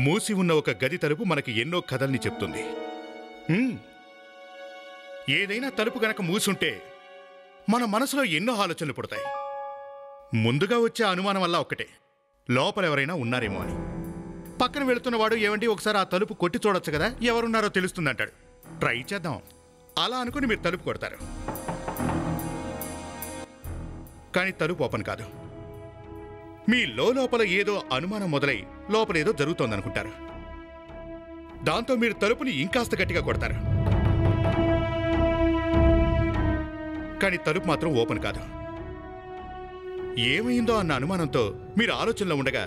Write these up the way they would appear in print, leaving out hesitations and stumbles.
మూసి ఉన్న ఒక గది తలుపు మనకి ఎన్నో కథల్ని చెప్తుంది. ఏదైనా తలుపు గనక మూసుంటే మన మనసులో ఎన్నో ఆలోచనలు పుడతాయి. ముందుగా వచ్చే అనుమానం వల్ల ఒక్కటే, లోపలెవరైనా ఉన్నారేమో అని. పక్కన వెళుతున్నవాడు ఏమండి ఒకసారి ఆ తలుపు కొట్టి చూడొచ్చు కదా, ఎవరున్నారో తెలుస్తుందంటాడు. ట్రై చేద్దాం అలా అనుకుని మీరు తలుపు కొడతారు, కానీ తలుపు ఓపెన్ కాదు. మీ లోపల ఏదో అనుమానం మొదలై లోపలేదో జరుగుతోందనుకుంటారు. దాంతో మీరు తలుపుని ఇంకాస్త గట్టిగా కొడతారు, కానీ తలుపు మాత్రం ఓపెన్ కాదు. ఏమైందో అన్న అనుమానంతో మీరు ఆలోచనలో ఉండగా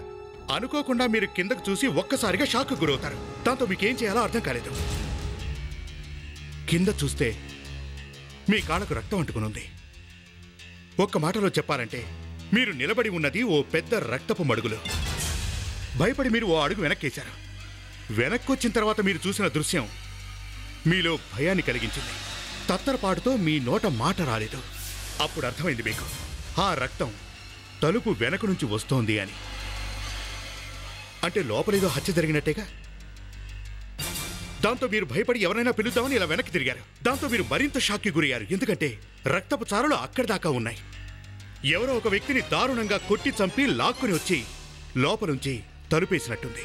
అనుకోకుండా మీరు కిందకు చూసి ఒక్కసారిగా షాక్కు గురవుతారు. దాంతో మీకేం చేయాలో అర్థం కాలేదు. కింద చూస్తే మీ కాళ్ళకు రక్తం అంటుకునుంది. ఒక్క మాటలో చెప్పాలంటే మీరు నిలబడి ఉన్నది ఓ పెద్ద రక్తపు మడుగులో. భయపడి మీరు ఓ అడుగు వెనక్కేశారు. వెనక్కొచ్చిన తర్వాత మీరు చూసిన దృశ్యం మీలో భయాన్ని కలిగించింది. తత్తరపాటుతో మీ నోట మాట రాలేదు. అప్పుడు అర్థమైంది మీకు, ఆ రక్తం తలుపు వెనక నుంచి వస్తోంది అని. అంటే లోపలేదో హత్య జరిగినట్టేగా. దాంతో మీరు భయపడి ఎవరైనా పిలుద్దామని ఇలా వెనక్కి తిరిగారు. దాంతో మీరు మరింత షాక్కి గురయ్యారు. ఎందుకంటే రక్తపు చారలు అక్కడి దాకా ఉన్నాయి. ఎవరో ఒక వ్యక్తిని దారుణంగా కొట్టి చంపి లాక్కుని వచ్చి లోపలుంచి తలుపేసినట్టుంది.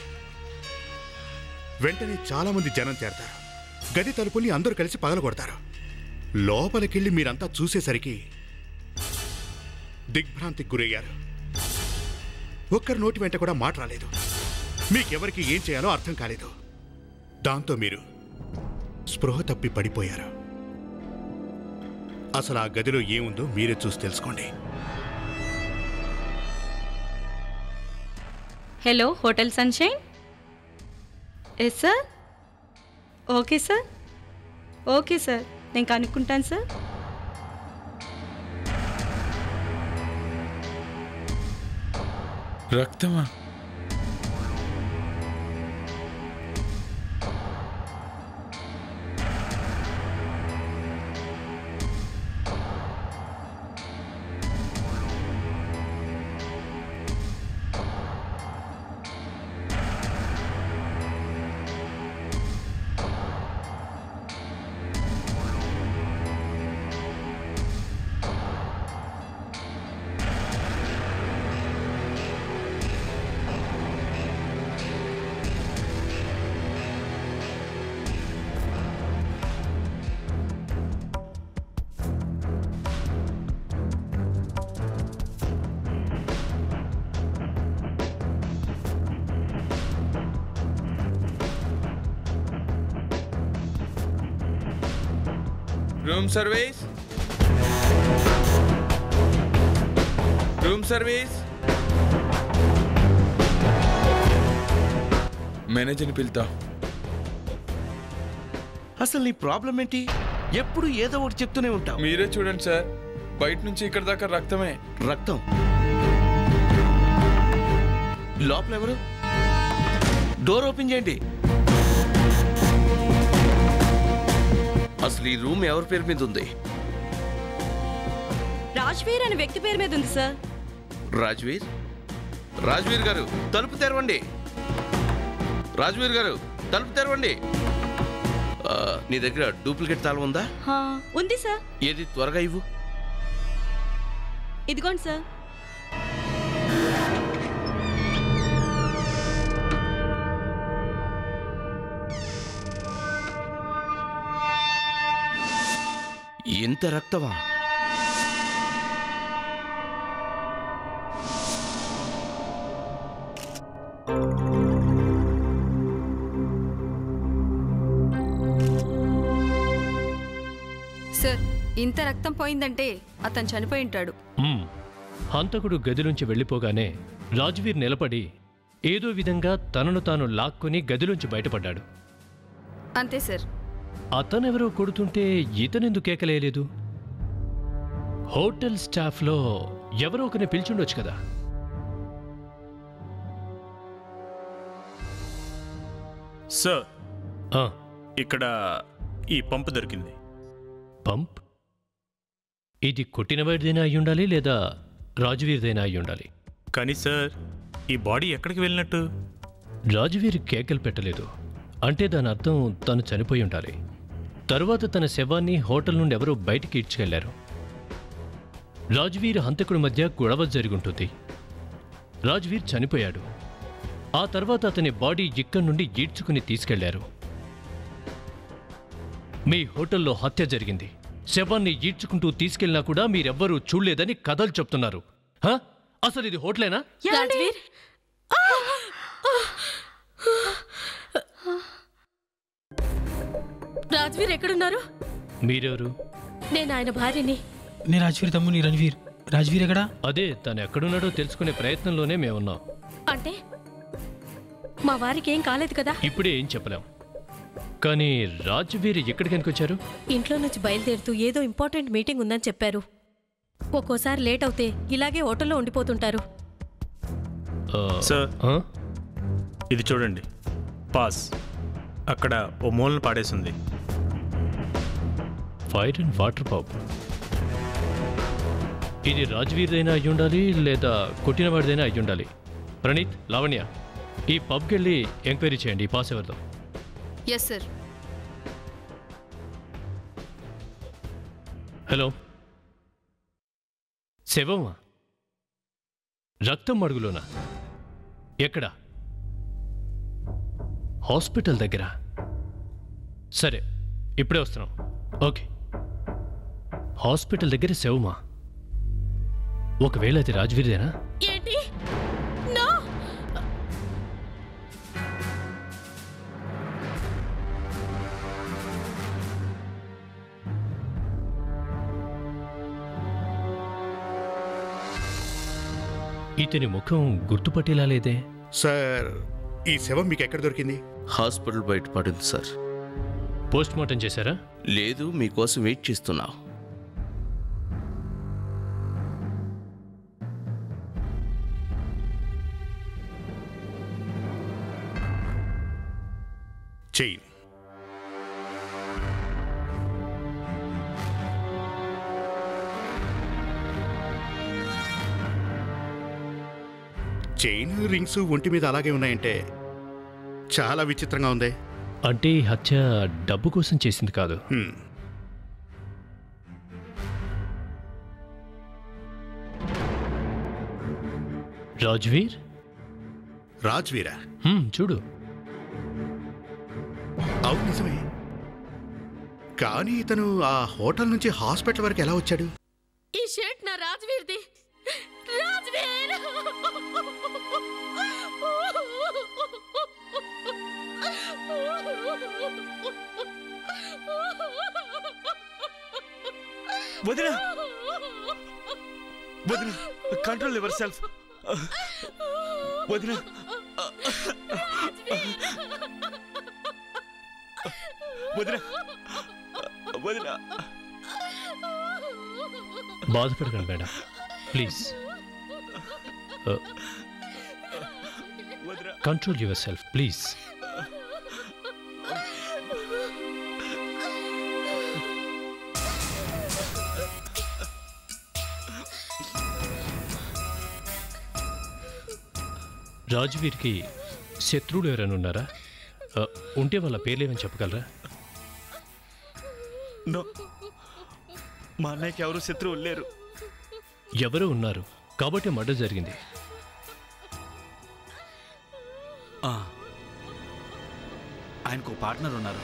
వెంటనే చాలా మంది జనం చేరతారు. గది తలుపుల్ని అందరూ కలిసి పగలగొడతారు. లోపలికెళ్ళి మీరంతా చూసేసరికి దిగ్భ్రాంతికి గురయ్యారు. ఒక్కరి నోటి వెంట కూడా మాట రాలేదు. మీకెవరికి ఏం చేయాలో అర్థం కాలేదు. దాంతో మీరు స్పృహ తప్పి పడిపోయారు. అసలు ఆ గదిలో ఏముందో మీరే చూసి తెలుసుకోండి. Hello, hotel Sunshine. Yes sir. Okay sir, okay sir, నేను కనుక్కుంటాను సార్. రక్తమా? Room service, room service. మేనేజర్ని పిలుతా. అసలు నీ ప్రాబ్లం ఏంటి? ఎప్పుడు ఏదో ఒకటి చెప్తూనే ఉంటావు. మీరే చూడండి సార్, బయట నుంచి ఇక్కడ దాకా రక్తమే. రక్తం? లోపల ఎవరు? డోర్ ఓపెన్ చేయండి. అసలు ఈ రూమ్ ఎవరి పేరు మీద ఉంది? రాజ్వీర్ అనే వ్యక్తి పేరు మీద ఉంది సార్. రాజ్వీర్? రాజ్వీర్ గారు తలుపు తెరవండి. రాజ్వీర్ గారు తలుపు తెరవండి. నీ దగ్గర డూప్లికేట్ తాళం ఉందా? ఉంది సార్. ఏది? త్వరగా ఇవ్వు. ఇదిగోండి సార్. ఇంత రక్తమా? సార్, ఇంత రక్తం పోయిందంటే అతను చనిపోయి ఉంటాడు. హంతకుడు గది నుంచి వెళ్ళిపోగానే రాజ్వీర్ నిలబడి ఏదో విధంగా తనను తాను లాక్కొని గదిలోంచి బయటపడ్డాడు. అంతే సార్. అతనెవరో కొడుతుంటే ఇతనెందుకు కేకలేయలేదు? హోటల్ స్టాఫ్లో ఎవరో ఒకరిని పిలిచుండొచ్చు కదా. సార్, ఇక్కడ ఈ పంప్ దొరికింది. పంప్? ఇది కొట్టినవాడిదైనా అయి ఉండాలి, లేదా రాజ్వీర్దైనా అయి ఉండాలి. కానీ సార్, ఈ బాడీ ఎక్కడికి వెళ్ళినట్టు? రాజువీర్ కేకలు పెట్టలేదు అంటే దాని అర్థం తను చనిపోయి ఉండాలి. తరువాత తన శవాన్ని హోటల్ నుండి ఎవరో బయటికి ఈడ్చుకెళ్లారు. రాజువీర్ హంతకుడి మధ్య గొడవ జరుగుంటుంది. రాజువీర్ చనిపోయాడు. ఆ తర్వాత అతని బాడీ ఇక్కడి నుండి ఈడ్చుకుని తీసుకెళ్లారు. మీ హోటల్లో హత్య జరిగింది. శవాన్ని ఈడ్చుకుంటూ తీసుకెళ్లినా కూడా మీరెవ్వరూ చూడలేదని కథలు చెప్తున్నారు. అసలు ఇది హోటలేనా? రాజ్వీర్, రాజ్వీర్ ఎక్కడున్నారు? మీరెవరు? నేను ఆయన భార్యని. నేను రాజ్వీర్ తమ్ముని రణ్వీర్. రాజ్వీర్ ఎక్కడా? అదే, తను ఎక్కడున్నాడో తెలుసుకునే ప్రయత్నంలోనే మేమున్నాం. అంటే మా వారికి ఏం కాలేదు కదా? ఇప్పుడే ఏం చెప్పలేం. కానీ రాజ్వీర్ ఎక్కడికి వచ్చారు? ఇంట్లో నుంచి బయలుదేరుతూ ఏదో ఇంపార్టెంట్ మీటింగ్ ఉందని చెప్పారు. ఒక్కోసారి లేట్ అవుతే ఇలాగే హోటల్లో ఉండిపోతుంటారు. సార్, ఇది చూడండి, పాస్. అక్కడ ఓ మూలను పాడేసింది. Fire and water pub. ఇది రాజ్వీర్దైనా అయ్యుండాలి, లేదా కొట్టినవాడిదైనా అయ్యుండాలి. ప్రణీత్, లావణ్య, ఈ పబ్కి వెళ్ళి ఎంక్వైరీ చేయండి. ఈ పాస్ ఎవరిదో? Yes sir. హలో, శవమా? రక్తం అడుగులోనా? ఎక్కడా? హాస్పిటల్ దగ్గర. సరే, ఇప్పుడే వస్తున్నాం. ఓకే. హాస్పిటల్ దగ్గర శవమా? ఒకవేళ అది రాజ్వీర్దేనా? ఏంటి? నో! ఇతని ముఖం గుర్తుపట్టేలా లేదే. సార్, ఈ శవం మీకు ఎక్కడ దొరికింది? హాస్పిటల్ బయట పడింది సార్. పోస్ట్ మార్టం చేశారా? లేదు, మీకోసం వెయిట్ చేస్తున్నా. చైన్. చైన్, రింగ్స్ ఒంటి మీద అలాగే ఉన్నాయంటే చాలా విచిత్రంగా ఉంది. అంటే ఈ హత్య డబ్బు కోసం చేసింది కాదు. రాజ్వీర్? రాజ్వీరా? చూడు. అవును, నిజమే. కానీ ఇతను ఆ హోటల్ నుంచి హాస్పిటల్ వరకు ఎలా వచ్చాడు? ఈ షర్ట్ నా రాజ్వీర్ది. రాజ్వీర్! వదినా, వదినా, కంట్రోల్ యువర్ సెల్ఫ్. వదినా, వదినా, వదినా. బాధపడకండి madam, please. Control yourself, please. రాజ్వీర్కి శత్రువులు ఎవరైనా ఉన్నారా? ఉంటే వాళ్ళ పేర్లేమని చెప్పగలరా? మా అన్నయ్యకి ఎవరు శత్రువులు లేరు. ఎవరో ఉన్నారు కాబట్టి మర్డర్ జరిగింది. ఆయనకు పార్ట్నర్ ఉన్నారు.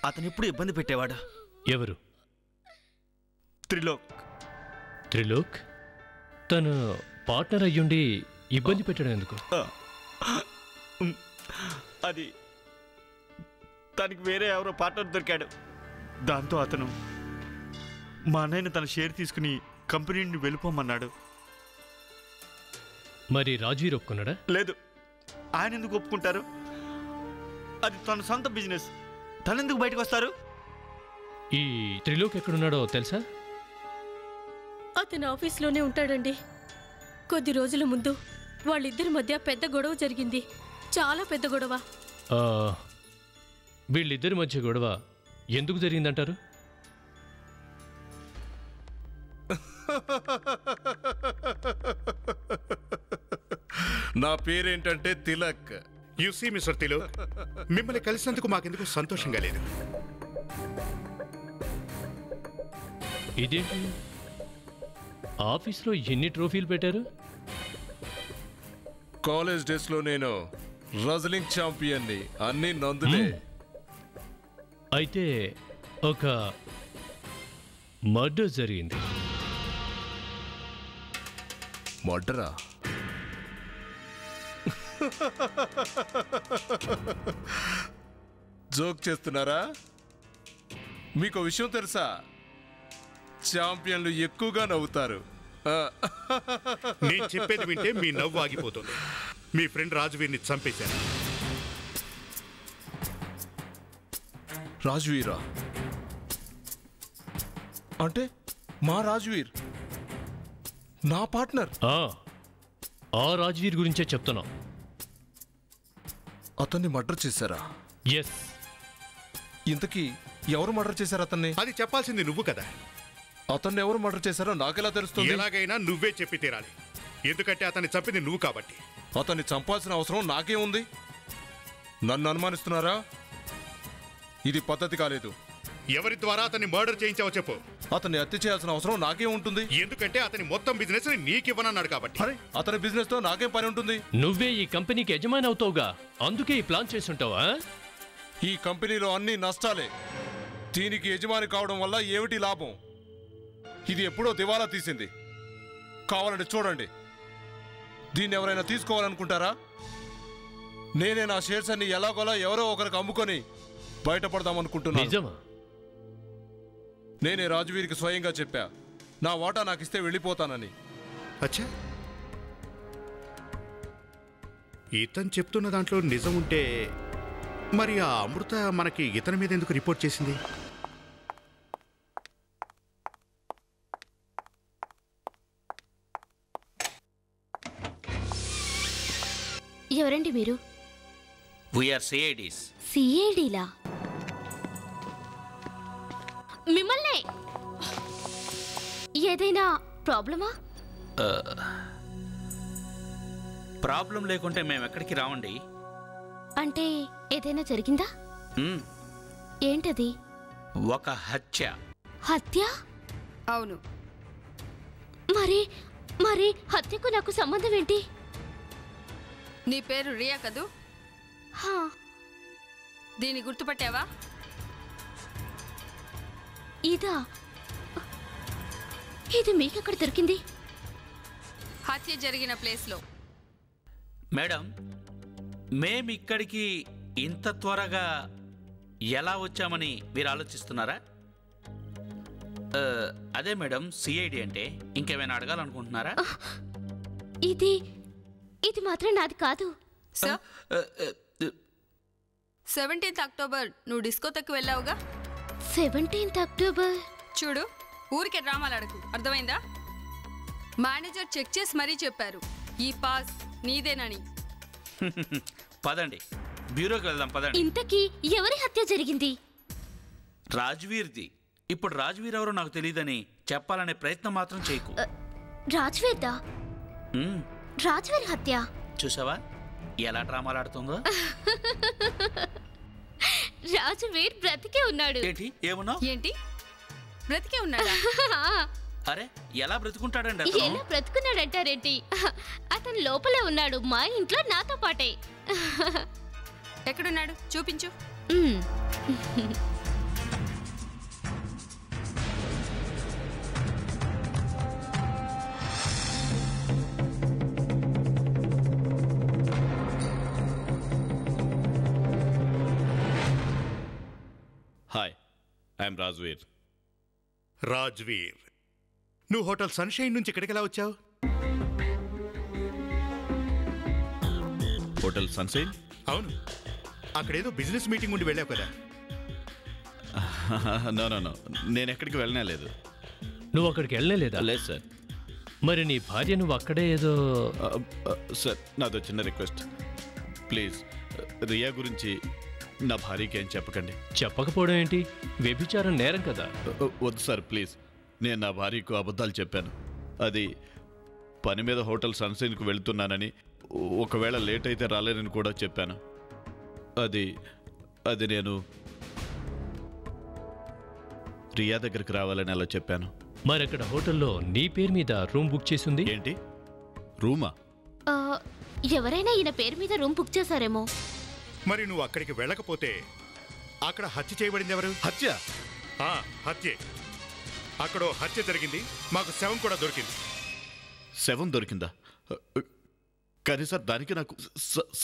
అతను ఎప్పుడు ఇబ్బంది పెట్టేవాడు. ఎవరు? త్రిలోక్. త్రిలోక్? తను పార్ట్నర్ అయ్యుండి ఇబ్బంది పెట్టడం ఎందుకు? అది తనకి వేరే ఎవరో పార్ట్నర్ దొరికాడు. దాంతో అతను మా అన్నయ్యను తన షేర్ తీసుకుని కంపెనీని వెళ్ళిపోమన్నాడు. మరి రాజ్వీర్ ఒప్పుకున్నాడా? లేదు. ఆయన ఎందుకు ఒప్పుకుంటారు? అది తన సొంత బిజినెస్. తనెందుకు బయటకు వస్తారు? ఈ త్రిలోక్ ఎక్కడున్నాడో తెలుసా? అతను ఆఫీస్లోనే ఉంటాడండి. కొద్ది రోజుల ముందు వాళ్ళిద్దరి మధ్య పెద్ద గొడవ జరిగింది. చాలా పెద్ద గొడవ. వీళ్ళిద్దరి మధ్య గొడవ ఎందుకు జరిగిందంటారు? నా పేరేంటంటే Tilak. You see mister Tilak, మిమ్మల్ని కలిసినందుకు మాకెందుకు సంతోషంగా లేదు. ఇదేంటి ఆఫీస్లో ఎన్ని ట్రోఫీలు పెట్టారు? కాలేజ్ డేస్ లో నేను రెజ్లింగ్ ఛాంపియన్ని, అన్ని నందులే. అయితే ఒక మర్డర్ జరిగింది. మర్డరా? జోక్ చేస్తున్నారా? మీకు విషయం తెలుసా? ఛాంపియన్లు ఎక్కువగా నవ్వుతారు. నేను చెప్పేది వింటే మీ నవ్వు ఆగిపోతుంది. మీ ఫ్రెండ్ రాజువీర్ని చంపేశారు. రాజువీరా? అంటే మా రాజువీర్ నా పార్ట్నర్. ఆ రాజువీర్ గురించే చెప్తున్నా. అతన్ని మర్డర్ చేశారా? ఎస్. ఇంతకీ ఎవరు మర్డర్ చేశారు అతన్ని? అది చెప్పాల్సింది నువ్వు కదా. అతన్ని ఎవరు మర్డర్ చేశారో నాకెలా తెలుస్తుంది? ఎలాగైనా నువ్వే చెప్పి తీరాలి, ఎందుకంటే అతన్ని చంపింది నువ్వు కాబట్టి. అతన్ని చంపాల్సిన అవసరం నాకే ఉంది. నన్ను అనుమానిస్తున్నారా? ఇది పద్ధతి కాలేదు. ఎవరి ద్వారా అతన్ని మర్డర్ చేయించావో చెప్పు. అతన్ని హత్య చేయాల్సిన అవసరం నాకే ఉంటుంది, ఎందుకంటే అతని మొత్తం బిజినెస్ నీకివ్వనన్నాడు కాబట్టి. అరే, అతని బిజినెస్ తో నాకేం పని ఉంటుంది? నువ్వే ఈ కంపెనీకి యజమాని అవుతావుగా, అందుకే ఈ ప్లాన్ చేసుంటావా? ఈ కంపెనీలో అన్ని నష్టాలే. దీనికి యజమాని కావడం వల్ల ఏమిటి లాభం? ఇది ఎప్పుడో దివాలా తీసింది. కావాలంటే చూడండి. దీన్ని ఎవరైనా తీసుకోవాలనుకుంటారా? నేనే నా షేర్స్ అన్ని ఎలాగోలా ఎవరో ఒకరికి అమ్ముకొని బయటపడదామనుకుంటున్నాను. నిజమా? నేనే రాజువీరికి స్వయంగా చెప్పా, నా వాటా నాకు ఇస్తే వెళ్ళిపోతానని. అచ్చా, ఇతను చెప్తున్న దాంట్లో నిజం ఉంటే మరి ఆ అమృత మనకి ఇతని మీద ఎందుకు రిపోర్ట్ చేసింది? ఎవరండి మీరు? సిఐడీలా? మిమ్మల్ని ఏదైనా ప్రాబ్లమా? ప్రాబ్లం లేకుంటే మేము ఎక్కడికి రావండి. అంటే ఏదైనా జరిగిందా? ఏంటది? ఒక హత్య. హత్య? అవును. మరి మరి హత్యకు నాకు సంబంధం ఏంటి? నీ పేరు రియా కదూ? దీన్ని గుర్తుపట్టావా? ఇదా? ఇది మీకెక్కడ దొరికింది? హత్య జరిగిన ప్లేస్లో. మేడం, మేమిక్కడికి ఇంత త్వరగా ఎలా వచ్చామని మీరు ఆలోచిస్తున్నారా? అదే మేడం సిఐడి అంటే. ఇంకేమైనా అడగాలనుకుంటున్నారా? ఇది ఇది మాత్రం నాది కాదు. 17th అక్టోబర్ నువ్వు డిస్కోతకు వెళ్ళావుగా? 17th October? చూడు, ఊరికే డ్రామాలు అడకు, అర్థమైందా? మేనేజర్ చెక్ చేసి మరీ చెప్పారు ఈ పాస్ నీదేనని. పదండి, బ్యూరోకి వెళ్దాం. పదండి. ఇంతకీ ఎవరి హత్య జరిగింది? రాజ్వీర్ది. ఇప్పుడు రాజ్వీర్ ఎవరో నాకు తెలియదని చెప్పాలనే ప్రయత్నం మాత్రం చేయకు. రాజ్వీర్దా? రాజ్వీర్ హత్య? చూసావా ఎలా డ్రామాలు ఆడుతుందో? రాజ్వీర్ బ్రతికే ఉన్నాడు. ఏంటి? ఏమన్నా? ఏంటి బ్రతికే ఉన్నాడా? అరే, ఎలా బ్రతుకుంటాడండి? ఎలా బ్రతుకున్నాడంటారేంటి? అతను లోపలే ఉన్నాడు, మా ఇంట్లో నాతో పాటే. ఎక్కడున్నాడు చూపించు. Hi, I'm Rajveer. రాజ్వీర్, నువ్వు హోటల్ సన్షైన్ నుంచి ఇక్కడికి ఎలా వచ్చావు? Hotel sunshine? అవును, అక్కడేదో బిజినెస్ మీటింగ్ ఉండి వెళ్ళావు కదా. నో, నేను ఎక్కడికి వెళ్ళనే లేదు. నువ్వు అక్కడికి వెళ్ళనే లేదా? లేదు సార్. మరి నీ భార్య నువ్వు అక్కడే ఏదో... సార్, నాదో చిన్న రిక్వెస్ట్, ప్లీజ్ రియా గురించి నా భార్యకి ఏం చెప్పకండి. చెప్పకపోవడం ఏంటి? వ్యభిచారం నేరం కదా. వద్దు సార్, ప్లీజ్. నేను నా భార్యకు అబద్ధాలు చెప్పాను. అది పని మీద హోటల్ సన్షైన్కు వెళ్తున్నానని ఒకవేళ లేట్ అయితే రాలేనని కూడా చెప్పాను. అది అది నేను రియా దగ్గరికి రావాలని అలా చెప్పాను. మరి అక్కడ హోటల్లో నీ పేరు మీద రూమ్ బుక్ చేసింది ఏంటి? రూమా? ఎవరైనా ఈయన పేరు మీద రూమ్ బుక్ చేశారేమో. మరి నువ్వు అక్కడికి వెళ్ళకపోతే అక్కడ హత్య చేయబడింది ఎవరు? హత్య? హత్యే. అక్కడ హత్య జరిగింది, మాకు శవం కూడా దొరికింది. శవం దొరికిందా? కానీ సార్ దానికి నాకు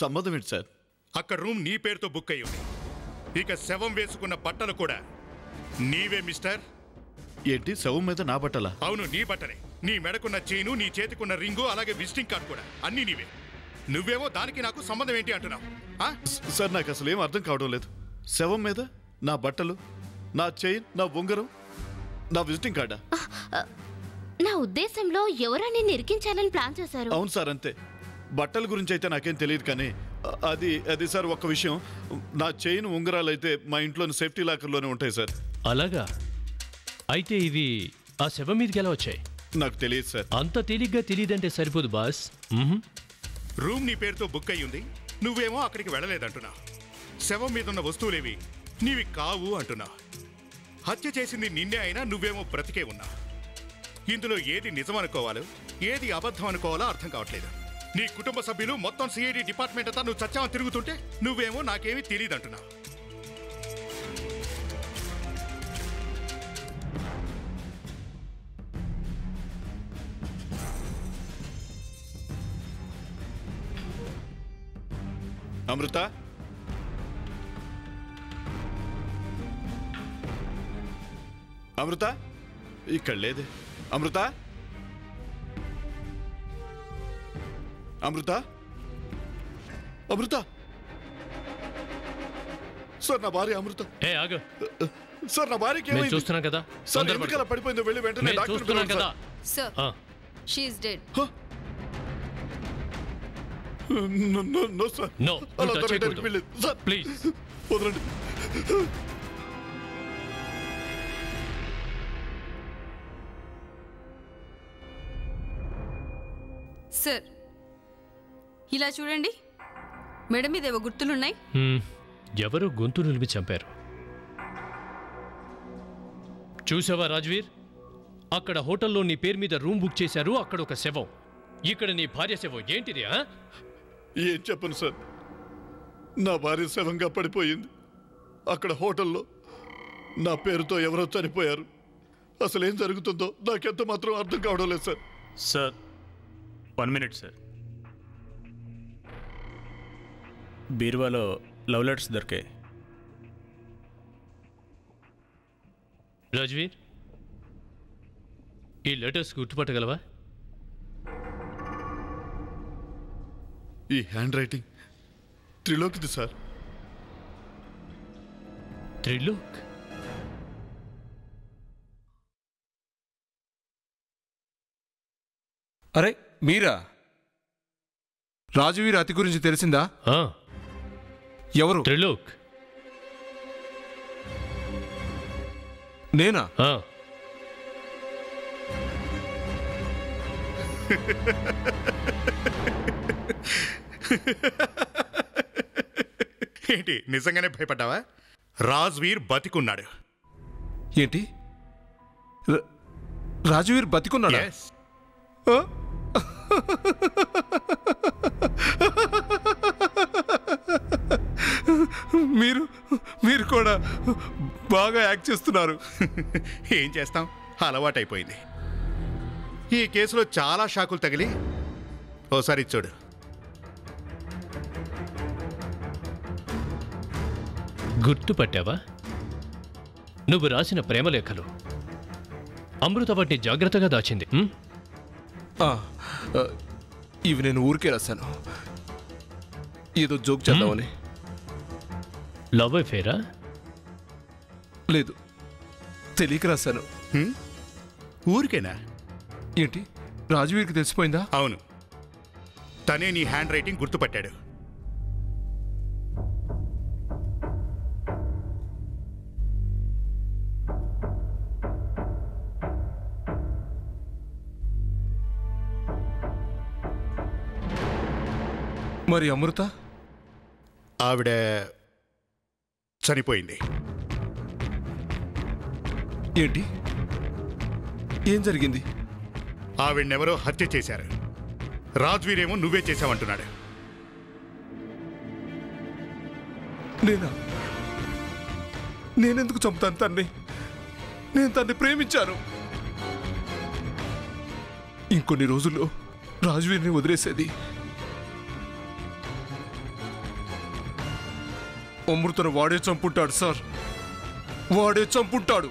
సంబంధం ఏంటి సార్? అక్కడ రూమ్ నీ పేరుతో బుక్ అయ్యి ఉంది. ఇక శవం వేసుకున్న బట్టలు కూడా నీవే మిస్టర్. ఏంటి, శవం మీద నా బట్టలా? అవును, నీ బట్టలే. నీ మెడకున్న చైను, నీ చేతికున్న రింగు, అలాగే విజిటింగ్ కార్డు కూడా అన్నీ నీవే. నువ్వేమో దానికి నాకు సంబంధం ఏంటి అంటున్నావు? సార్ నాకు అసలు ఏం అర్థం కావడం లేదు. శవం మీద నా బట్టలు, నా చైన్, నా ఉంగరం, నా విజిటింగ్ కార్డా? నా ఉద్దేశంలో ఎవరో నిన్ను ఇరికించాలని ప్లాన్ చేశారు. అవును సార్, అంతే. బట్టల గురించి అయితే నాకేం తెలియదు, కానీ అది సార్ ఒక్క విషయం. నా చైన్, ఉంగరాలు అయితే మా ఇంట్లోని సేఫ్టీ లాకర్లోనే ఉంటాయి సార్. అలాగా? అయితే ఇవి ఆ శవం మీదకి ఎలా వచ్చాయి? నాకు తెలియదు సార్. అంత తేలిగ్గా తెలియదంటే సరిపోదు బాస్. రూమ్ నీ పేరుతో బుక్ అయ్యి ఉంది, నువ్వేమో అక్కడికి వెళ్ళలేదంటున్నావు. శవం మీద ఉన్న వస్తువులేవి నీవి కావు అంటున్నావు. హత్య చేసింది నిన్నే అయినా నువ్వేమో బ్రతికే ఉన్నావు. ఇందులో ఏది నిజం అనుకోవాలో, ఏది అబద్ధం అనుకోవాలో అర్థం కావట్లేదు. నీ కుటుంబ సభ్యులు మొత్తం సిఐడి డిపార్ట్మెంట్ అంతా నువ్వు చచ్చావని తిరుగుతుంటే నువ్వేమో నాకేమీ తెలియదు అంటున్నావు. అమృత, అమృత ఇక్కడ లేదే. అమృత, అమృత, అమృత. సార్ నా భార్య అమృత. ఆగు సార్, నా భార్యకి చూస్తున్నాం కదా సార్, ఎందుకు అలా పడిపోయిందో వెళ్ళి వెంటనే డాక్టర్ కదా. Sir, she is dead. No sir, no, అలా జరగడానికి వీల్లేదు సార్. ప్లీజ్ వదలండి. సార్, ఇలా చూడండి, మెడ మీద ఏవో గుర్తులున్నాయి. ఎవరో గొంతు నిలిపి చంపారు. చూసావా రాజ్వీర్, అక్కడ హోటల్లో నీ పేరు మీద రూమ్ బుక్ చేశారు, అక్కడ ఒక శవం, ఇక్కడ నీ భార్య శవం. ఏంటిది? ఏం చెప్పను సార్, నా భార్య శవంగా పడిపోయింది. అక్కడ హోటల్లో నా పేరుతో ఎవరో చనిపోయారు. అసలు ఏం జరుగుతుందో నాకెంత మాత్రం అర్థం కావడం లేదు సార్. Sir 1 minute sir. బీరువాలో లవ్ లెటర్స్ దొరికాయి. రాజ్వీర్, ఈ లెటర్స్ గుర్తుపట్టగలవా? ఈ హ్యాండ్ రైటింగ్ త్రిలోక్ది సార్. త్రిలోక్? అరే మీరా? రాజువీర్ అతి గురించి తెలిసిందా? ఎవరు? త్రిలోక్. నేనా? ఏంటి, నిజంగానే భయపడ్డావా? రాజ్వీర్ బతికున్నాడు. ఏంటి? రాజువీర్ బతికున్నాడా? మీరు కూడా బాగా యాక్ట్ చేస్తున్నారు. ఏం చేస్తాం, అలవాటైపోయింది. ఈ కేసులో చాలా షాకులు తగిలి, ఓసారి చూడు. గుర్తుపట్టావా? నువ్వు రాసిన ప్రేమలేఖలు. అమృత వాటిని జాగ్రత్తగా దాచింది. ఇవి నేను ఊరికే రాశాను, ఏదో జోక్ చేద్దామని. లవ్ అఫేరా? లేదు, తెలియక రాశాను. ఊరికేనా? ఏంటి, రాజువీర్కి తెలిసిపోయిందా? అవును, తనే నీ హ్యాండ్ రైటింగ్ గుర్తుపట్టాడు. మరి అమృత? ఆవిడ చనిపోయింది. ఏంటి? ఏం జరిగింది? ఆవిడెవరో హత్య చేశారు. రాజ్వీరేమో నువ్వే చేశావంటున్నాడు. నేనెందుకు చంపుతాను తన్ని? నేను తన్ని ప్రేమించాను. ఇంకొన్ని రోజుల్లో రాజ్వీర్ని వదిలేసేది. అమృతను వాడే చంపుంటాడు సార్, వాడే చంపుంటాడు.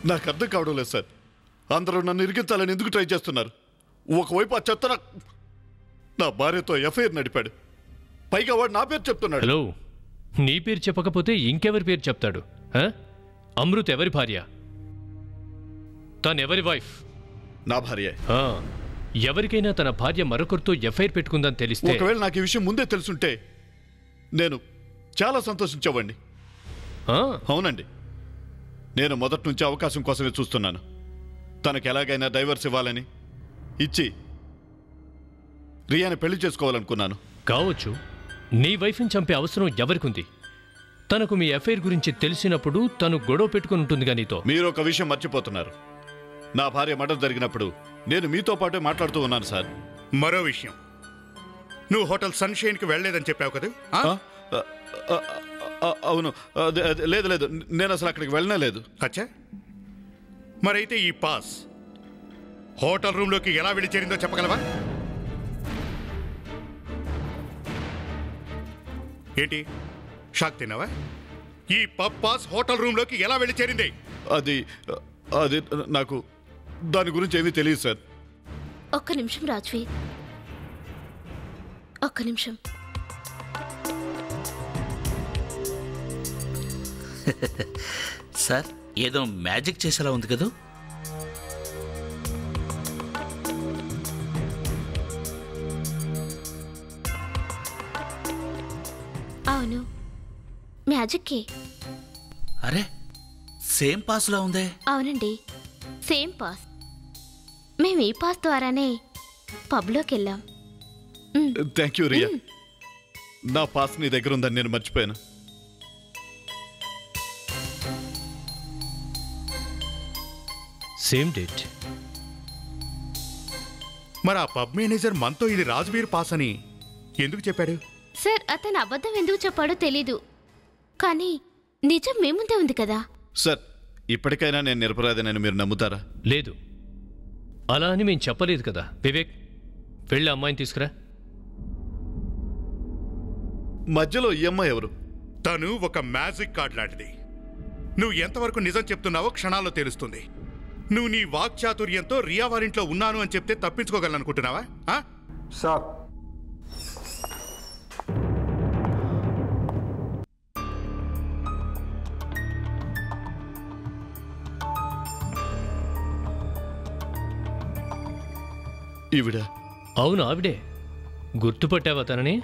నాకు అర్థం కావడం లేదు సార్. అందరూ నన్ను ఇరికించాలని ఎందుకు ట్రై చేస్తున్నారు? ఒకవైపు ఆ చెత్త నా భార్యతో ఎఫ్ఐఆర్ నడిపాడు, పైగా వాడు నా పేరు చెప్తున్నాడు. హలో, నీ పేరు చెప్పకపోతే ఇంకెవరి పేరు చెప్తాడు? అమృత్ ఎవరి భార్య? తనెవరి వైఫ్? నా భార్య. ఎవరికైనా తన భార్య మరొకరితో ఎఫ్ఐఆర్ పెట్టుకుందని తెలిస్తే, ఒకవేళ నాకు ఈ విషయం ముందే తెలుసుంటే నేను చాలా సంతోషించేవాడిని. అవునండి, నేను మొదటి నుంచి అవకాశం కోసమే చూస్తున్నాను. తనకు ఎలాగైనా డైవర్స్ ఇవ్వాలని ఇచ్చి రియాని పెళ్లి చేసుకోవాలనుకున్నాను. కావచ్చు. నీ వైఫ్ని చంపే అవసరం ఎవరికుంది? తనకు మీ ఎఫ్ఐఆర్ గురించి తెలిసినప్పుడు తను గొడవ పెట్టుకుని ఉంటుందిగా నీతో. మీరు ఒక విషయం మర్చిపోతున్నారు. నా భార్య మర్డర్ జరిగినప్పుడు నేను మీతో పాటే మాట్లాడుతూ ఉన్నాను సార్. మరో విషయం, నువ్వు హోటల్ సన్షైన్కి వెళ్ళలేదని చెప్పావు కదా? అవును. లేదు లేదు, నేను అసలు అక్కడికి వెళ్ళనే లేదు. అచ్చా, మరైతే ఈ పాస్ హోటల్ రూమ్లోకి ఎలా వెళ్ళి చేరిందో చెప్పగలవా? ఏంటి షాక్ తిన్నావా? ఈ పబ్ పాస్ హోటల్ రూమ్లోకి ఎలా వెళ్ళి చేరింది? అది నాకు దాని గురించి ఏమీ తెలియదు సార్. ఒక్క నిమిషం రాజ్వీర్, ఒక్క నిమిషం. సార్, ఏదో మ్యాజిక్ చేసేలా ఉంది కదా? అవును, మ్యాజిక్కే. అరే, సేమ్ పాస్లా ఉందే. అవునండి, సేమ్ పాస్. మేము ఈ పాస్ ద్వారానే పబ్లోకి వెళ్ళాం. Thank you Riya. నా పాస్ నీ దగ్గర ఉందని నేను మర్చిపోయాను. Same date. మరి ఆ పబ్ మేనేజర్ మనతో ఇది రాజ్వీర్ పాస్ అని ఎందుకు చెప్పాడు? సార్, అతను అబద్ధం ఎందుకు చెప్పాడో తెలీదు, కానీ నిజం మీ ముందే ఉంది కదా. సార్, ఇప్పటికైనా నేను నిరపరాధనని మీరు నమ్ముతారా? లేదు, అలా అని మేము చెప్పలేదు కదా. వివేక్, వెళ్ళి అమ్మాయిని తీసుకురా. మధ్యలో ఈ అమ్మాయి ఎవరు? తను ఒక మ్యాజిక్ కార్డ్ లాంటిది. నువ్వు ఎంతవరకు నిజం చెప్తున్నావో క్షణాల్లో తెలుస్తుంది. నువ్వు నీ వాక్చాతుర్యంతో రియా వారింట్లో ఉన్నాను అని చెప్తే తప్పించుకోగలనుకుంటున్నావా? సార్, ఈవిడ? అవును, ఆవిడే. గుర్తుపట్టావా తనని?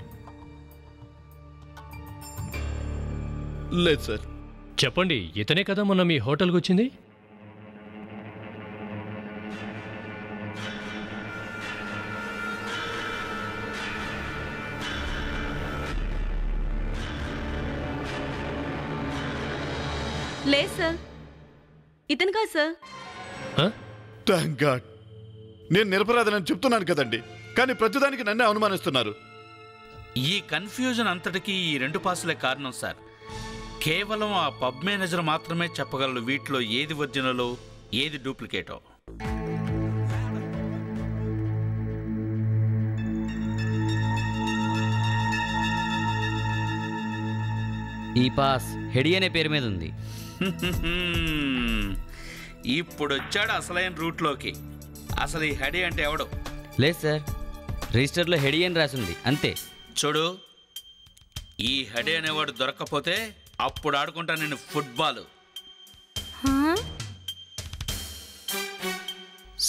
లేదు సార్. చెప్పండి, ఇతనే కదా మొన్న మీ హోటల్కి వచ్చింది? లేదు సార్, ఇతను కాదు సార్. Thank God. నేను నిరపరాధనని చెప్తున్నాను కదండి, కానీ ప్రతిదానికి నన్నే అనుమానిస్తున్నారు. ఈ కన్ఫ్యూజన్ అంతటికీ ఈ రెండు పాసులే కారణం సార్. కేవలం ఆ పబ్ మేనేజర్ మాత్రమే చెప్పగలరు వీటిలో ఏది ఒరిజినలో ఏది డూప్లికేటో. ఈ పాస్ హెడి అనే పేరు మీద ఉంది. ఇప్పుడు వచ్చాడు అసలైన రూట్లోకి. అసలు ఈ హెడి అంటే ఎవడు? లేదు సార్, రిజిస్టర్లో హెడి అని రాసింది అంతే. చూడు, ఈ హెడి అనేవాడు దొరక్కపోతే అప్పుడు ఆడుకుంటా నేను ఫుట్బాల్.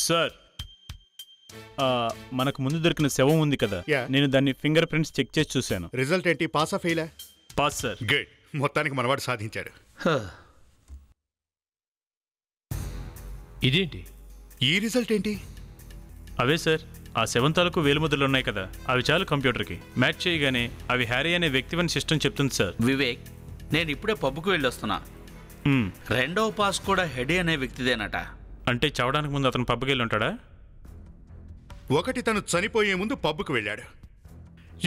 సార్, మనకు ముందు దొరికిన శవం ఉంది కదా, నేను దాన్ని ఫింగర్ ప్రింట్స్ చెక్ చేసి చూశాను. రిజల్ట్ ఏంటి? పాసా ఫెయిలా? Pass sir. గుడ్, మొత్తానికి మనవాడు సాధించాడు. ఇదేంటి? ఈ రిజల్ట్ ఏంటి? అవే సార్, ఆ 7 తాలూకు వేలిముద్రలు ఉన్నాయి కదా, అవి చాలు కంప్యూటర్కి. మ్యాచ్ చేయగానే అవి హ్యారీ అనే వ్యక్తివని సిస్టమ్ చెప్తుంది సార్. వివేక్, నేను ఇప్పుడే పబ్కి వెళ్ళి వస్తున్నా. రెండవ పాస్ కూడా హెడీ అనే వ్యక్తిదేనట. అంటే చావడానికి ముందు అతను పబ్కి వెళ్ళి ఉంటాడా? ఒకటి తను చనిపోయే ముందు పబ్కు వెళ్ళాడు.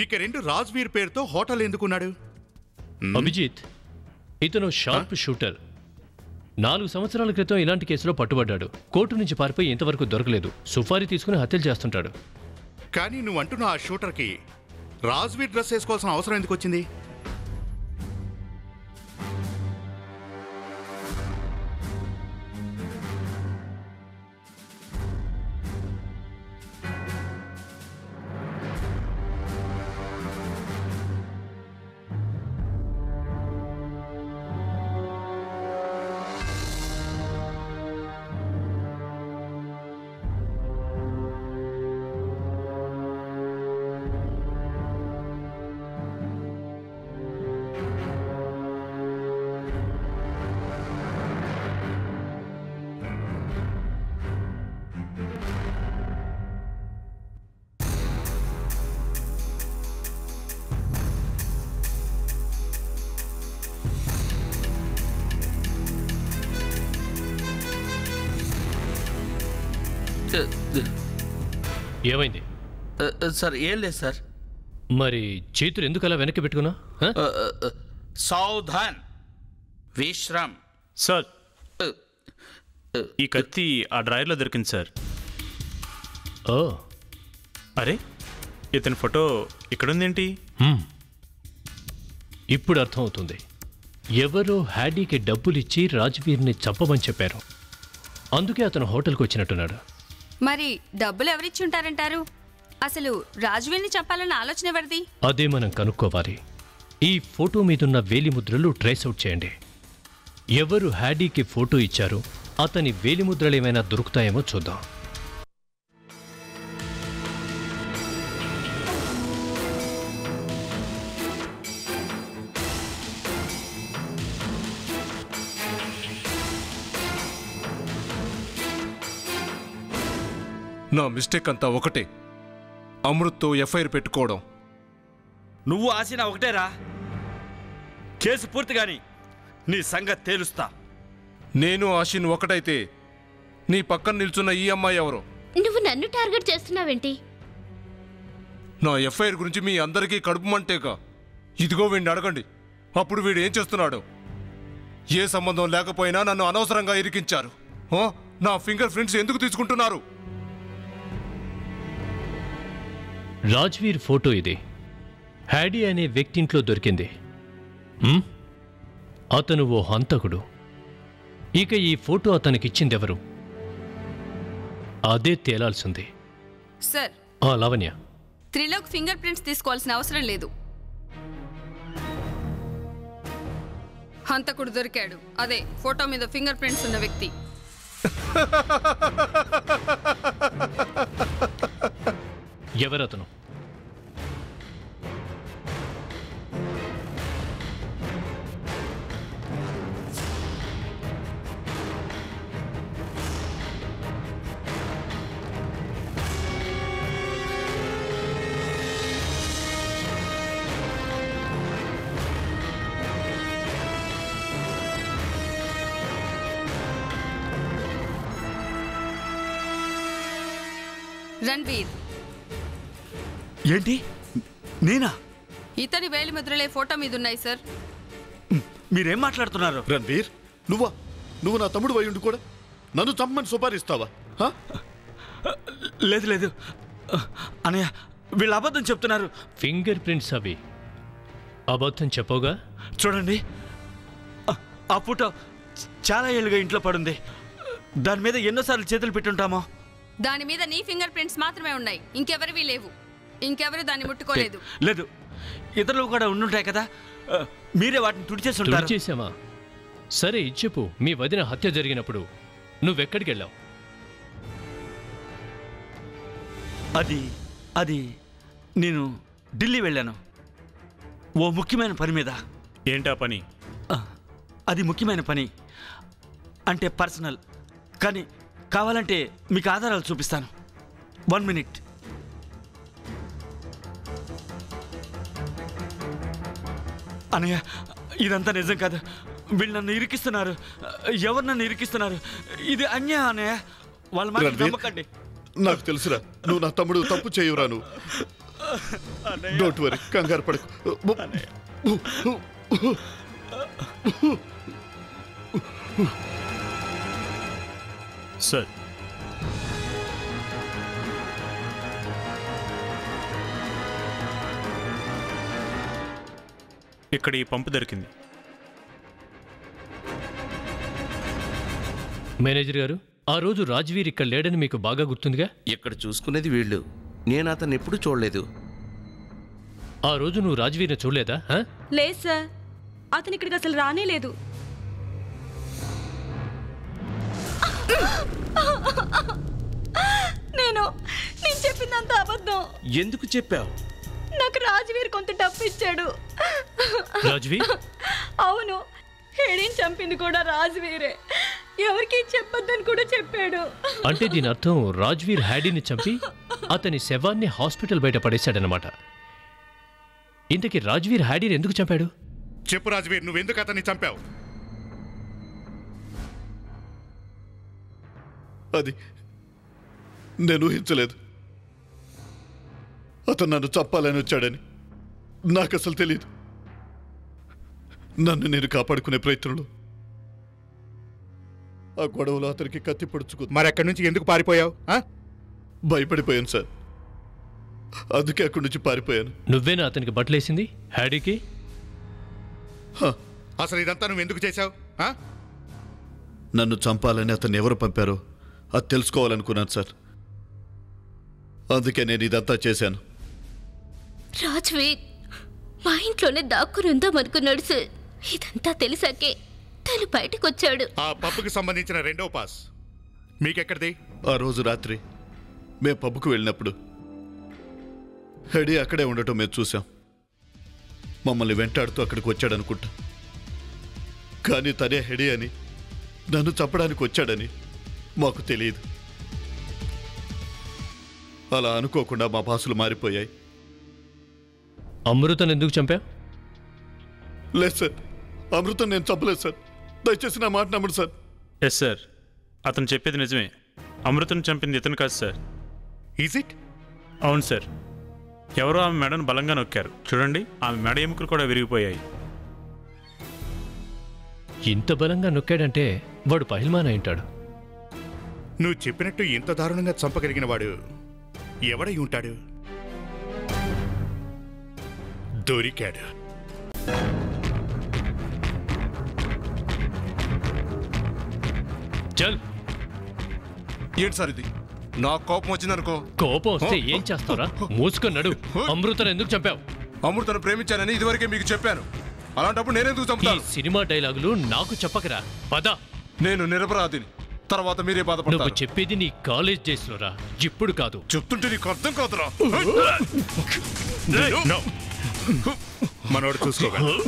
ఇక 2 రాజ్వీర్ పేరుతో హోటల్ ఎందుకున్నాడు? అభిజిత్, ఇతను షార్ప్ షూటర్. 4 సంవత్సరాల క్రితం ఇలాంటి కేసులో పట్టుబడ్డాడు. కోర్టు నుంచి పారిపోయి ఇంతవరకు దొరకలేదు. సుఫారీ తీసుకుని హత్యలు చేస్తుంటాడు. కానీ నువ్వు అంటున్న ఆ షూటర్కి రాజ్వీర్ డ్రెస్ వేసుకోవాల్సిన అవసరం ఎందుకు వచ్చింది? ఏమైంది సార్? ఏం లేదు సార్. మరి చేతులు ఎందుకు అలా వెనక్కి పెట్టుకున్నా? సావధాన్, విశ్రామ్. సార్, ఈ కత్తి ఆ డ్రాయర్లో దొరికింది సార్. ఓ, అరే, ఇతని ఫోటో ఇక్కడుందేంటి? ఇప్పుడు అర్థమవుతుంది. ఎవరో హ్యాడీకి డబ్బులిచ్చి రాజ్వీర్ని చంపమని చెప్పారు. అందుకే అతను హోటల్కి వచ్చినట్టున్నాడు. మరి డబ్బులు ఎవరిచ్చి ఉంటారంటారు? అసలు రాజ్వీర్ని చంపాలన్న ఆలోచన ఎవరిది? అదే మనం కనుక్కోవాలి. ఈ ఫోటో మీదున్న వేలిముద్రలు ట్రేస్ అవుట్ చేయండి. ఎవరు హ్యాడీకి ఫోటో ఇచ్చారు, అతని వేలిముద్రలేమైనా దొరుకుతాయేమో చూద్దాం. నా మిస్టేక్ అంతా ఒకటే, అమృత్తో ఎఫ్ఐఆర్ పెట్టుకోవడం. నువ్వు ఆశిన ఒకటేరా. కేసు పూర్తిగాని నీ సంగతి తేలుస్తా. నేను ఆశిన్ ఒకటైతే నీ పక్కన నిల్చున్న ఈ అమ్మాయి ఎవరో? నువ్వు నన్ను టార్గెట్ చేస్తున్నావేంటి? నా ఎఫ్ఐఆర్ గురించి మీ అందరికీ కడుపుమంటేగా. ఇదిగో వీడిని అడగండి, అప్పుడు వీడు ఏం చేస్తున్నాడు. ఏ సంబంధం లేకపోయినా నన్ను అనవసరంగా ఇరికించారు. నా ఫింగర్ ప్రింట్స్ ఎందుకు తీసుకుంటున్నారు? రాజ్వీర్ ఫోటో ఇది. హ్యాడీ అనే వ్యక్తింట్లో దొరికింది. అతను ఓ హంతకుడు. ఇక ఈ ఫోటో అతనికిచ్చిందెవరు? అదే తేలాల్సింది. Sir, Lavanya, Trilok finger prints తీసుకోవాల్సిన అవసరం లేదు. హంతకుడు దొరికాడు. అదే ఫోటో మీద ఫింగర్ ప్రింట్స్ ఉన్న వ్యక్తి. ఎవరతను? రణ్వీర్. ఏంటి? నేనా? ఇతని వేలిముద్రలే ఫోటో మీద ఉన్నాయి సార్. మీరేం మాట్లాడుతున్నారు? రణ్వీర్, నువ్వు నా తమ్ముడు అయి ఉండి కూడా నన్ను చమ్మని సుపారిస్తావా? లేదు లేదు అనయ్య, వీళ్ళు అబద్ధం చెప్తున్నారు. ఫింగర్ ప్రింట్స్ అవి అబద్ధం చెప్పోగా. చూడండి, ఆ ఫోటో చాలా ఏళ్ళుగా ఇంట్లో పడుంది. దాని మీద ఎన్నోసార్లు చేతులు పెట్టుంటామో. దాని మీద నీ ఫింగర్ ప్రింట్స్ మాత్రమే ఉన్నాయి, ఇంకెవరివి లేవు. ఇంకెవరు దాన్ని ముట్టుకోలేదు. లేదు, ఇతరులు కూడా ఉండుంటాయి కదా, మీరే వాటిని తుడిచేస్తుంటారు. తుడిచేసామా? సరే ఇచ్చిపు. మీ వదిన హత్య జరిగినప్పుడు నువ్వెక్కడికి వెళ్ళావు? అది నేను ఢిల్లీ వెళ్ళాను, ఓ ముఖ్యమైన పని మీద. ఏంటా పని? అది ముఖ్యమైన పని అంటే పర్సనల్, కానీ కావాలంటే మీకు ఆధారాలు చూపిస్తాను. 1 minute. అన్నయ్య ఇదంతా నిజం కాదు. వీళ్ళు నన్ను ఇరికిస్తున్నారు. ఎవరు నన్ను ఇరికిస్తున్నారు? ఇది అన్యాయం అన్నయ్య. వాళ్ళ మాట నమ్మకండి. నాకు తెలుసురా, నువ్వు నా తమ్ముడు, తప్పు చేయవురా నువ్వు. డోంట్ వరీ, కంగారు పడకు. సార్, ఇక్కడ ఈ పంపు దొరికింది. మేనేజర్ గారు, ఆ రోజు రాజ్వీర్ ఇక్కడ లేడని మీకు బాగా గుర్తుందిగా? ఇక్కడ చూసుకునేది వీళ్ళు. నేను అతన్ని ఎప్పుడు చూడలేదు. ఆ రోజు నువ్వు రాజ్వీర్ని చూడలేదా? లేదు సార్, అతను ఇక్కడికి అసలు రానే లేదు. నేను చెప్పిందంత అబద్ధం. ఎందుకు చెప్పావు? నాకు రాజ్వీర్ కొంత డబ్బు ఇచ్చాడు. రాజ్వీర్? అవును, హెడీని చంపింది కూడా రాజ్వీరే. ఎవరికి చెప్పొద్దని కూడా చెప్పాడు. అంటే దీని అర్థం రాజ్వీర్ హ్యాడీని చంపి అతని శవాన్ని హాస్పిటల్ బయట పడేశాడనమాట. ఇంతకీ రాజ్వీర్ హ్యాడీని ఎందుకు చంపాడు? చెప్పు రాజ్వీర్, నువ్వెందుకు అతన్ని చంపావు? అది నేను ఊహించలేదు. అతను నన్ను చంపాలని వచ్చాడని నాకు అసలు తెలియదు. నన్ను నేను కాపాడుకునే ప్రయత్నంలో ఆ గొడవలో అతనికి కత్తి పొడుచుకుంది. మరి అక్కడి నుంచి ఎందుకు పారిపోయావు? భయపడిపోయాను సార్, అందుకే అక్కడి నుంచి పారిపోయాను. నువ్వేనా అతనికి బట్టలేసింది హ్యాడీకి? అసలు ఇదంతా నువ్వు ఎందుకు చేశావు? నన్ను చంపాలని అతన్ని ఎవరు పంపారో అది తెలుసుకోవాలనుకున్నాను సార్, అందుకే నేను ఇదంతా చేశాను. రాజ్వీర్ మా ఇంట్లోనే దాక్కుని ఉందామనుకున్నాడు సార్. ఇదంతా తెలిసాకే తను బయటకు వచ్చాడు. ఆ పబ్కి సంబంధించిన రెండో పాస్ మీకెక్కడిది? ఆ రోజు రాత్రి మేము పబ్కు వెళ్ళినప్పుడు హెడీ అక్కడే ఉండటం మేము చూసాం. మమ్మల్ని వెంటాడుతూ అక్కడికి వచ్చాడనుకుంటా. కానీ తనే హెడీ అని, నన్ను చంపడానికి వచ్చాడని మాకు తెలియదు. అలా అనుకోకుండా మా భాషలు మారిపోయాయి. అమృతను ఎందుకు చంపా? లేదు సార్, అమృతం నేను చంపలేదు సార్. దయచేసి నా మాట నమ్మండి సార్. ఎస్ సార్, అతను చెప్పేది నిజమే. అమృతను చంపింది ఇతను కాదు సార్. Is it? అవును సార్. ఎవరో ఆమె మెడను బలంగా నొక్కారు. చూడండి, ఆమె మెడ ఎముకలు కూడా విరిగిపోయాయి. ఇంత బలంగా నొక్కాడంటే వాడు పహిల్మాన్ అయి ఉంటాడు. నువ్వు చెప్పినట్టు ఇంత దారుణంగా చంపగలిగిన వాడు ఎవడై ఉంటాడు? దొరికాడు. చల్. ఏంటి సార్ ఇది? నా కోపం వచ్చిందనుకో. కోపం వస్తే ఏం చేస్తారా? మూసుకున్నాడు. అమృతను ఎందుకు చంపావు? అమృతను ప్రేమించానని ఇదివరకే మీకు చెప్పాను. అలాంటప్పుడు నేనెందుకు చంపుతాను? సినిమా డైలాగులు నాకు చెప్పకరా. పద. నేను నిరపరాధిని. తర్వాత మీరే బాధపడతారు. నువ్వు చెప్పేది నీ కాలేజ్ డేస్ లో రా, ఇప్పుడు కాదు. చెప్తుంటే నీకు అర్థం కాదురా. మనోడు చూసుకోగలడు.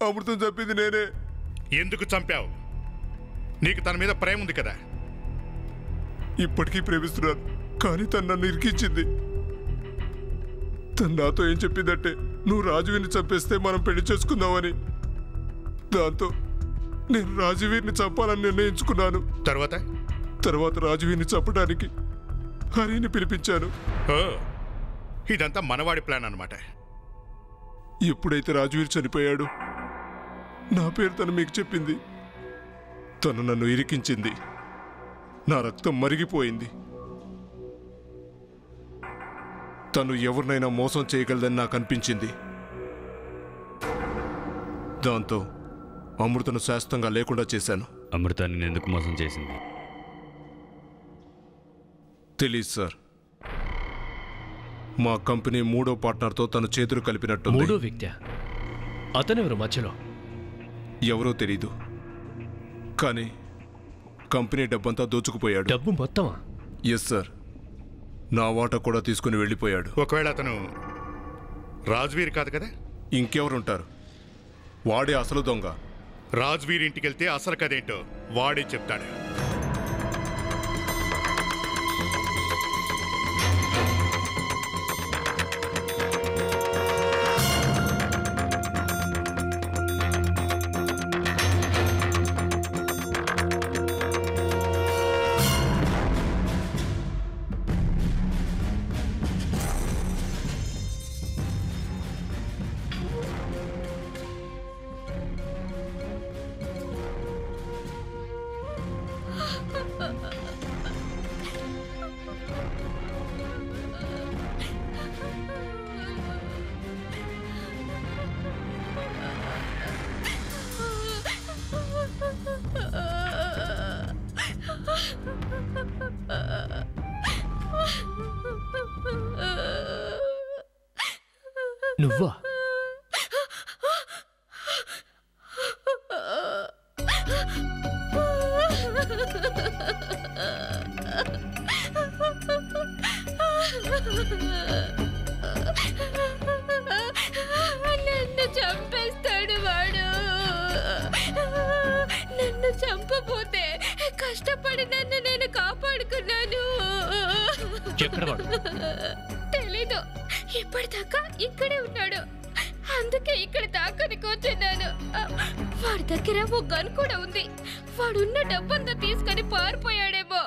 అమృతం చంపింది నేనే. ఎందుకు చంపావు? నీకు తన మీద ప్రేమ ఉంది కదా? ఇప్పటికీ ప్రేమిస్తున్నాను, కానీ తను నన్ను ఇరికించింది. తను నాతో ఏం చెప్పిందంటే, నువ్వు రాజువీర్ని చంపేస్తే మనం పెళ్లి చేసుకుందామని. దాంతో నేను రాజువీర్ని చంపాలని నిర్ణయించుకున్నాను. తర్వాత రాజువీర్ని చంపడానికి హరిని పిలిపించాను. ఇదంతా మనవాడి ప్లాన్ అన్నమాట. ఎప్పుడైతే రాజువీర్ చనిపోయాడు, నా పేరు తను మీకు చెప్పింది. తను నన్ను ఇరికించింది. నా రక్తం మరిగిపోయింది. తను ఎవరినైనా మోసం చేయగలదని నాకు అనిపించింది. దాంతో అమృతను శాశ్వతంగా లేకుండా చేశాను. అమృతాన్ని ఎందుకు మోసం చేసింది? తెలీదు సార్. మా కంపెనీ 3వ పార్ట్నర్తో తన చేతులు కలిపినట్టు. 3వ వ్యక్తి? అతనెవరు మధ్యలో? ఎవరో తెలీదు, కానీ కంపెనీ డబ్బంతా దోచుకుపోయాడు. డబ్బు మొత్తమా? Yes sir. నా వాటా కూడా తీసుకుని వెళ్ళిపోయాడు. ఒకవేళ అతను రాజ్వీర్ కాదు కదా? ఇంకెవరుంటారు? వాడే అసలు దొంగ. రాజ్వీర్ ఇంటికెళ్తే అసలు కదేంటో వాడే చెప్తాడు. నువ్వా? నన్ను చంపేస్తాడు వాడు. నన్ను చంపపోతే కష్టపడి నన్ను నేను కాపాడుకున్నాను. ఎక్కడ వాడు? తెలీదు. ఇప్పటిదాకా ఇక్కడే ఉన్నాడు. అందుకే ఇక్కడ దాక్కని కూర్చున్నాను. వాడి దగ్గర ఓ గన్ కూడా ఉంది. వాడున్న డబ్బంతా తీసుకొని పారిపోయాడేమో.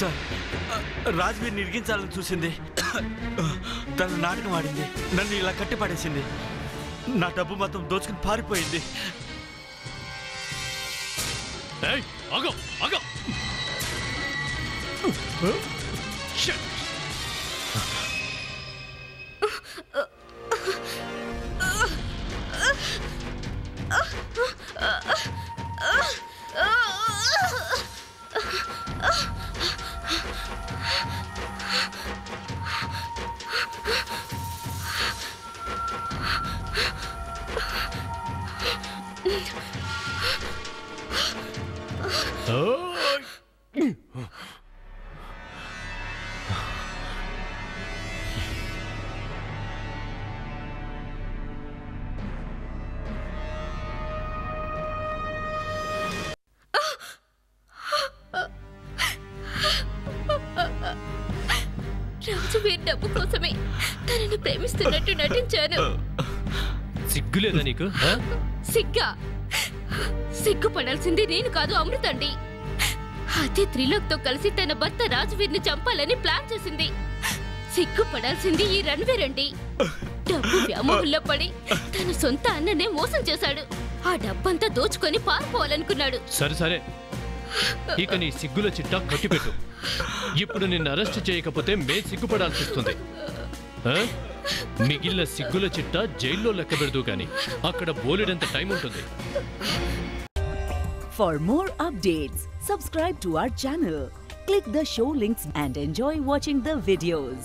సార్, రాజ్వీర్ని ఇరిగించాలని చూసింది. తను నాటకం ఆడింది. నన్ను ఇలా కట్టిపడేసింది. నా డబ్బు మొత్తం దోచుకుని పారిపోయింది. రాజువీర్ డబ్బు కోసమే తనని ప్రేమిస్తున్నట్టు నటించాను. సిగ్గులేదా నీకు? సిగ్గుపడాల్సింది నేను కాదు, అమృతండి. అదే త్రిలోక్తో కలిసి తన భర్త రాజువీర్ని చంపాలని ప్లాన్ చేసింది. సిగ్గుపడాల్సింది ఈ రణ్వీర్ అండి. డబ్బు వ్యామోహంలో పడి తన సొంత అన్ననే మోసం చేశాడు. ఆ డబ్బంతా దోచుకొని పారిపోవాలనుకున్నాడు. సరే, ఇక నీ సిగ్గుల చిట్టా కట్టిపెట్టు. ఇప్పుడు నిన్ను అరెస్ట్ చేయకపోతే మే సిగ్గుపడాల్సి వస్తుంది. మిగిలిన సిగ్గుల చిట్టా జైల్లో లెక్క పెడదు కానీ అక్కడ బోలెడంత టైం ఉంటుంది. For more updates, subscribe to our channel, click the show links and enjoy watching the videos.